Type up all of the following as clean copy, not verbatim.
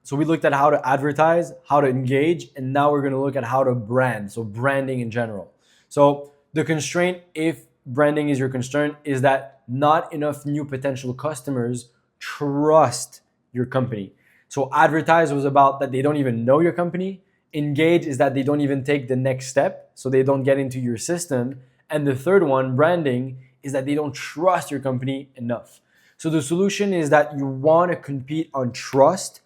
So we looked at how to advertise, how to engage, and now we're going to look at how to brand. So branding in general. So the constraint, if branding is your concern, is that not enough new potential customers trust your company. So advertise was about that they don't even know your company. Engage is that they don't even take the next step, so they don't get into your system. And the third one, branding, is that they don't trust your company enough. So the solution is that you want to compete on trust,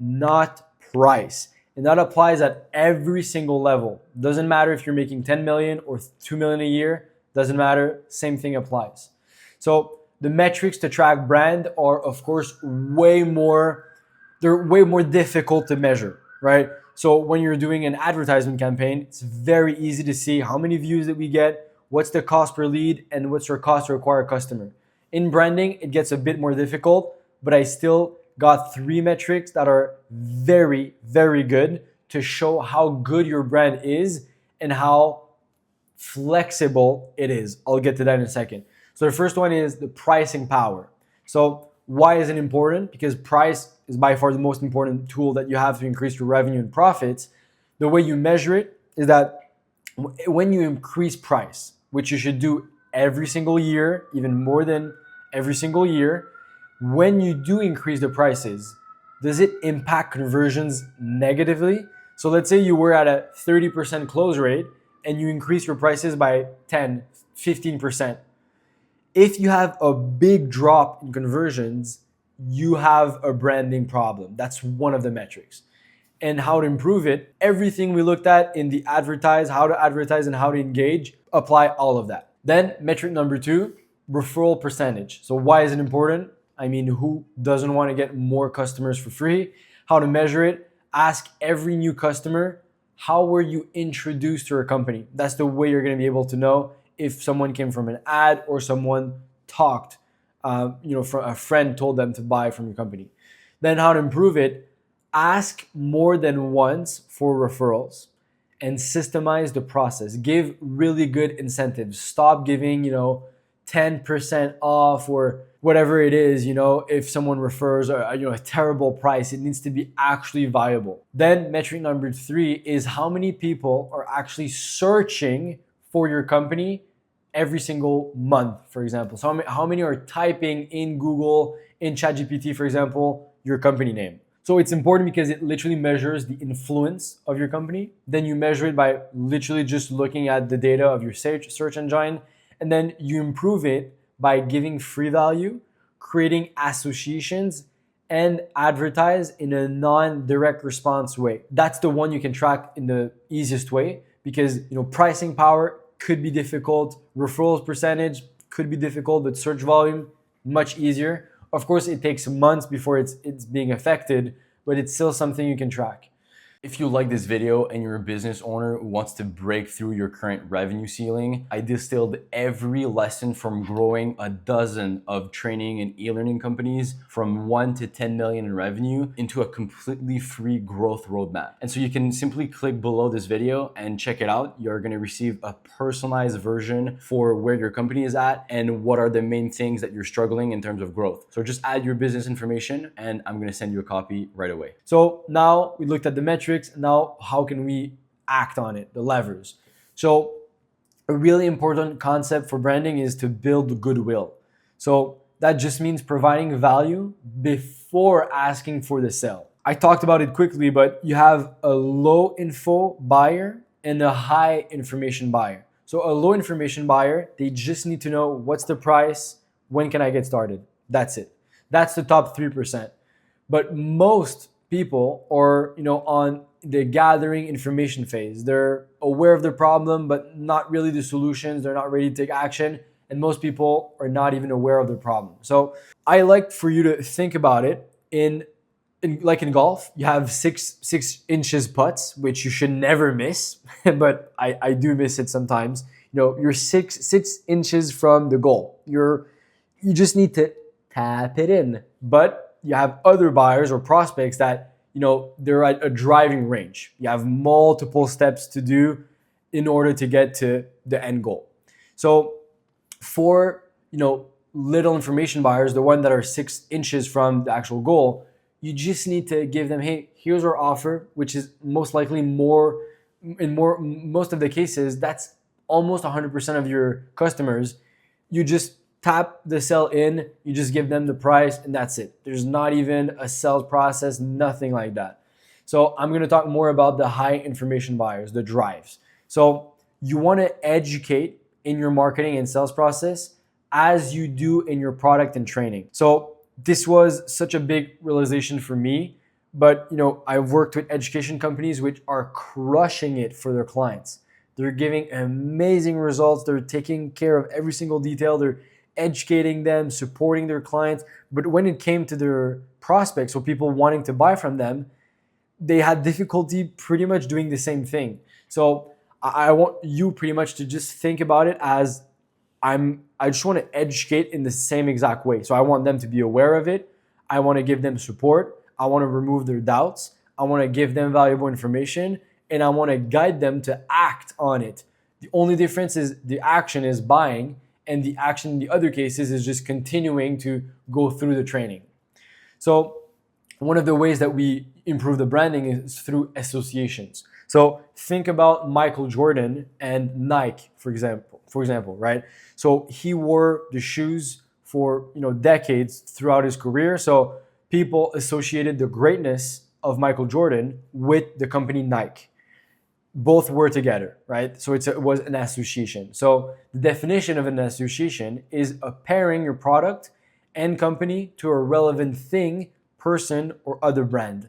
not price. And that applies at every single level. Doesn't matter if you're making 10 million or 2 million a year, doesn't matter, same thing applies. So the metrics to track brand are of course they're way more difficult to measure, right? So when you're doing an advertisement campaign, it's very easy to see how many views that we get, what's the cost per lead, and what's your cost to acquire a customer. In branding, it gets a bit more difficult, but I still got 3 metrics that are very, very good to show how good your brand is and how flexible it is. I'll get to that in a second. So the first one is the pricing power. So why is it important? Because price is by far the most important tool that you have to increase your revenue and profits. The way you measure it is that when you increase price, which you should do every single year, even more than every single year, when you do increase the prices, does it impact conversions negatively? So let's say you were at a 30% close rate and you increase your prices by 10, 15%. If you have a big drop in conversions, you have a branding problem. That's one of the metrics. And how to improve it, everything we looked at in the advertise, how to advertise and how to engage, apply all of that. Then metric number 2, referral percentage. So why is it important? I mean, who doesn't want to get more customers for free? How to measure it? Ask every new customer, how were you introduced to our company? That's the way you're going to be able to know if someone came from an ad or someone talked, from a friend told them to buy from your company. Then how to improve it? Ask more than once for referrals and systemize the process. Give really good incentives. Stop giving, 10% off or whatever it is, if someone refers a terrible price. It needs to be actually viable. Then metric number 3 is how many people are actually searching for your company every single month, for example. So how many are typing in Google, in ChatGPT, for example, your company name. So it's important because it literally measures the influence of your company. Then you measure it by literally just looking at the data of your search engine. And then you improve it by giving free value, creating associations, and advertise in a non-direct response way. That's the one you can track in the easiest way because pricing power could be difficult, referrals percentage could be difficult, but search volume much easier. Of course, it takes months before it's being affected, but it's still something you can track. If you like this video and you're a business owner who wants to break through your current revenue ceiling, I distilled every lesson from growing a dozen of training and e-learning companies from 1 to 10 million in revenue into a completely free growth roadmap. And so you can simply click below this video and check it out. You're going to receive a personalized version for where your company is at and what are the main things that you're struggling in terms of growth. So just add your business information and I'm going to send you a copy right away. So now we looked at the metrics. Now, how can we act on it? The levers. So a really important concept for branding is to build goodwill. So that just means providing value before asking for the sale. I talked about it quickly, but you have a low info buyer and a high information buyer. So a low information buyer, they just need to know what's the price, when can I get started? That's it. That's the top 3%. But most people are, on the gathering information phase. They're aware of the problem, but not really the solutions. They're not ready to take action. And most people are not even aware of the problem. So I like for you to think about it like in golf, you have six inches putts, which you should never miss, but I do miss it sometimes. You're six inches from the goal. You just need to tap it in. But you have other buyers or prospects that, they're at a driving range. You have multiple steps to do in order to get to the end goal. So for, little information buyers, the one that are 6 inches from the actual goal, you just need to give them, hey, here's our offer, which is most likely more, in most of the cases, that's almost 100% of your customers. You just tap the sell in, you just give them the price, and that's it. There's not even a sales process, nothing like that. So I'm going to talk more about the high information buyers, the drives. So you want to educate in your marketing and sales process as you do in your product and training. So this was such a big realization for me, but I've worked with education companies which are crushing it for their clients. They're giving amazing results. They're taking care of every single detail. They're educating them, supporting their clients. But when it came to their prospects or people wanting to buy from them, they had difficulty pretty much doing the same thing. So I want you pretty much to just think about it as I just want to educate in the same exact way. So I want them to be aware of it. I want to give them support. I want to remove their doubts. I want to give them valuable information, and I want to guide them to act on it. The only difference is the action is buying, and the action in the other cases is just continuing to go through the training. So one of the ways that we improve the branding is through associations. So think about Michael Jordan and Nike, for example, right? So he wore the shoes for decades throughout his career. So people associated the greatness of Michael Jordan with the company Nike. Both were together, right? So it was an association. So the definition of an association is pairing your product and company to a relevant thing, person, or other brand.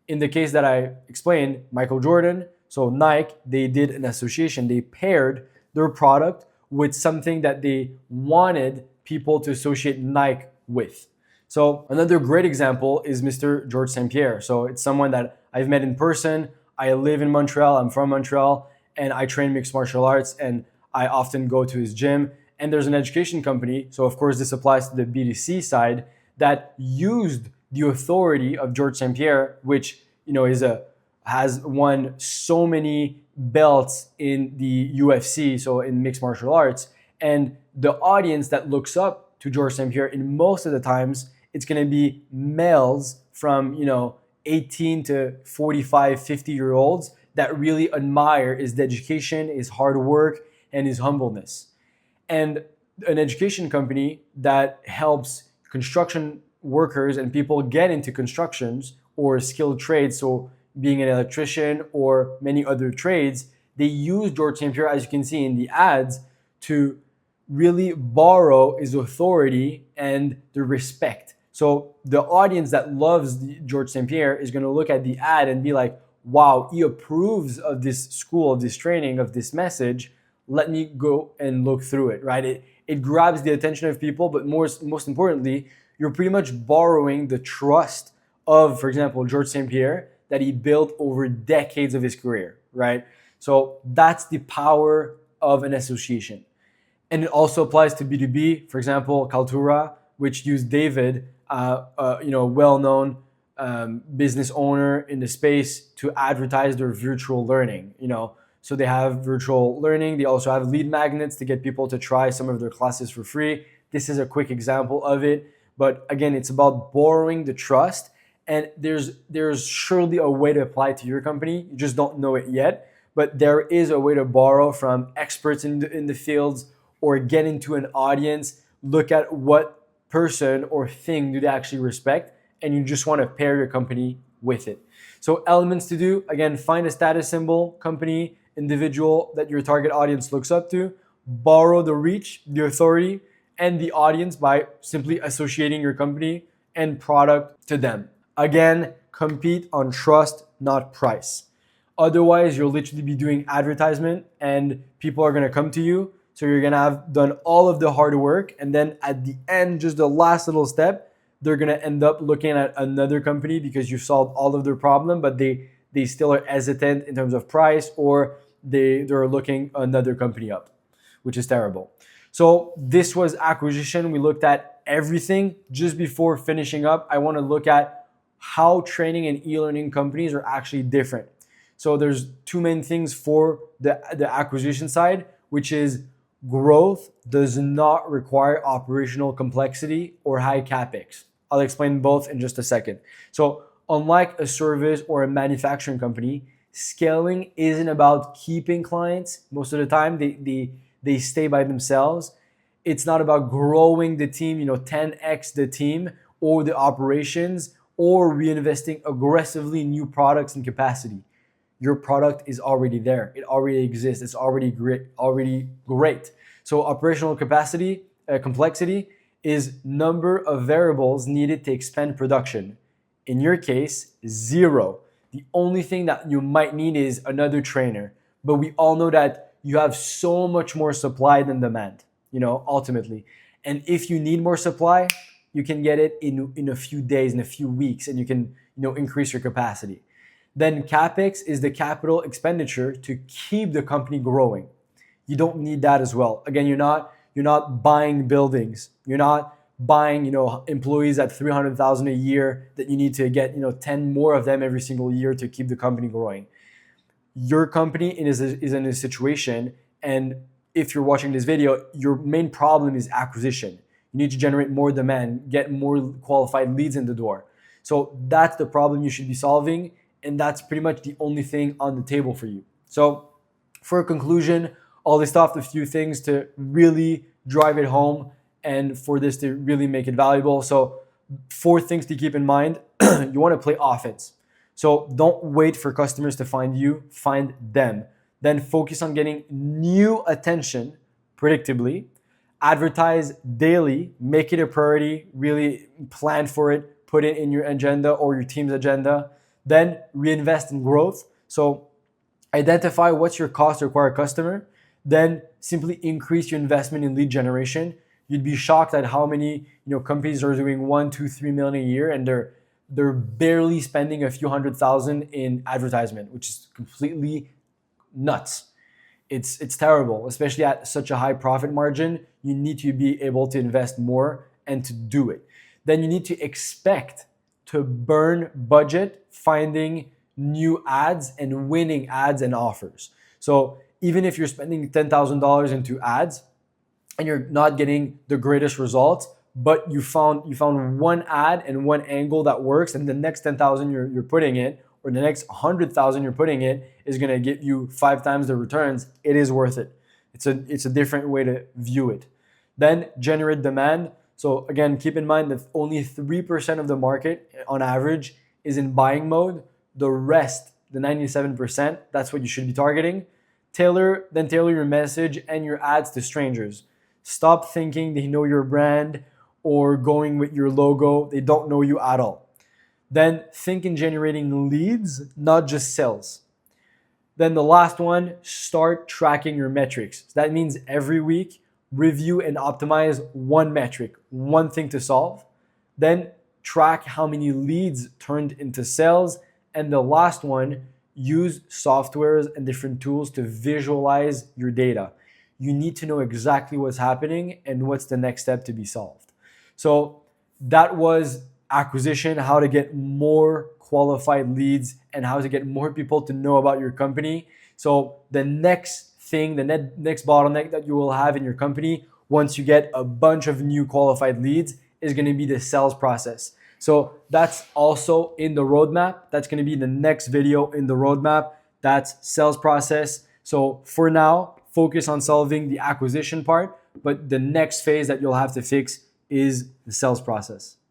In the case that I explained, Michael Jordan, so Nike, they did an association. They paired their product with something that they wanted people to associate Nike with. So another great example is Mr. George St. Pierre. So it's someone that I've met in person. I live in Montreal, I'm from Montreal, and I train mixed martial arts, and I often go to his gym. And there's an education company, so of course this applies to the B2C side, that used the authority of George St. Pierre, which has won so many belts in the UFC, so in mixed martial arts. And the audience that looks up to George St. Pierre, in most of the times, it's going to be males from 18 to 45, 50-year-olds that really admire his dedication, his hard work, and his humbleness. And an education company that helps construction workers and people get into constructions or skilled trades, so being an electrician or many other trades, they use George St. Pierre, as you can see in the ads, to really borrow his authority and the respect. So the audience that loves George St. Pierre is going to look at the ad and be like, wow, he approves of this school, of this training, of this message. Let me go and look through it, right? It grabs the attention of people, but most importantly, you're pretty much borrowing the trust of, for example, George St. Pierre that he built over decades of his career, right? So that's the power of an association. And it also applies to B2B. For example, Kaltura, which used David, well-known business owner in the space, to advertise their virtual learning. So they have virtual learning. They also have lead magnets to get people to try some of their classes for free. This is a quick example of it. But again, it's about borrowing the trust. And there's surely a way to apply it to your company. You just don't know it yet. But there is a way to borrow from experts in the fields, or get into an audience, look at what person or thing do they actually respect, and you just want to pair your company with it. So elements to do, again, find a status symbol, company, individual that your target audience looks up to, borrow the reach, the authority, and the audience by simply associating your company and product to them. Again, compete on trust, not price. Otherwise, you'll literally be doing advertisement and people are going to come to you. So you're going to have done all of the hard work, and then at the end, just the last little step, they're going to end up looking at another company because you've solved all of their problem, but they still are hesitant in terms of price, or they're looking another company up, which is terrible. So this was acquisition. We looked at everything. Just before finishing up, I want to look at how training and e-learning companies are actually different. So there's two main things for the acquisition side, which is growth does not require operational complexity or high CapEx. I'll explain both in just a second. So unlike a service or a manufacturing company, scaling isn't about keeping clients. Most of the time, they stay by themselves. It's not about growing the team, 10x the team or the operations or reinvesting aggressively in new products and capacity. Your product is already there. It already exists. It's already great. Already great. So operational capacity, complexity is number of variables needed to expand production. In your case, zero. The only thing that you might need is another trainer. But we all know that you have so much more supply than demand, ultimately. And if you need more supply, you can get it in a few days, in a few weeks, and you can, increase your capacity. Then CapEx is the capital expenditure to keep the company growing. You don't need that as well. Again, you're not buying buildings. You're not buying, employees at 300,000 a year that you need to get, 10 more of them every single year to keep the company growing. Your company is in a situation, and if you're watching this video, your main problem is acquisition. You need to generate more demand, get more qualified leads in the door. So that's the problem you should be solving, and that's pretty much the only thing on the table for you. So for a conclusion, I'll list off a few things to really drive it home and for this to really make it valuable. So 4 things to keep in mind. You want to play offense. So don't wait for customers to find you, find them. Then focus on getting new attention predictably. Advertise daily, make it a priority, really plan for it, put it in your agenda or your team's agenda. Then reinvest in growth. So identify what's your cost to acquire a customer. Then simply increase your investment in lead generation. You'd be shocked at how many companies are doing 1, 2, 3 million a year, and they're barely spending a few $100,000 in advertisement, which is completely nuts. It's terrible, especially at such a high profit margin. You need to be able to invest more and to do it. Then you need to expect to burn budget finding new ads and winning ads and offers. So even if you're spending $10,000 into ads and you're not getting the greatest results, but you found one ad and one angle that works, and the next 10,000 you're putting in, or the next 100,000 you're putting in, is going to get you 5 times the returns. It is worth it. It's a different way to view it. Then generate demand. So again, keep in mind that only 3% of the market on average is in buying mode. The rest, the 97%, that's what you should be targeting. Tailor your message and your ads to strangers. Stop thinking they know your brand or going with your logo. They don't know you at all. Then think in generating leads, not just sales. Then the last one, start tracking your metrics. So that means every week, review and optimize one metric, one thing to solve. Then track how many leads turned into sales. And the last one, use softwares and different tools to visualize your data. You need to know exactly what's happening and what's the next step to be solved. So that was acquisition, how to get more qualified leads and how to get more people to know about your company. So the next thing, the next bottleneck that you will have in your company once you get a bunch of new qualified leads is going to be the sales process. So that's also in the roadmap. That's going to be the next video in the roadmap. That's sales process. So for now, focus on solving the acquisition part, but the next phase that you'll have to fix is the sales process.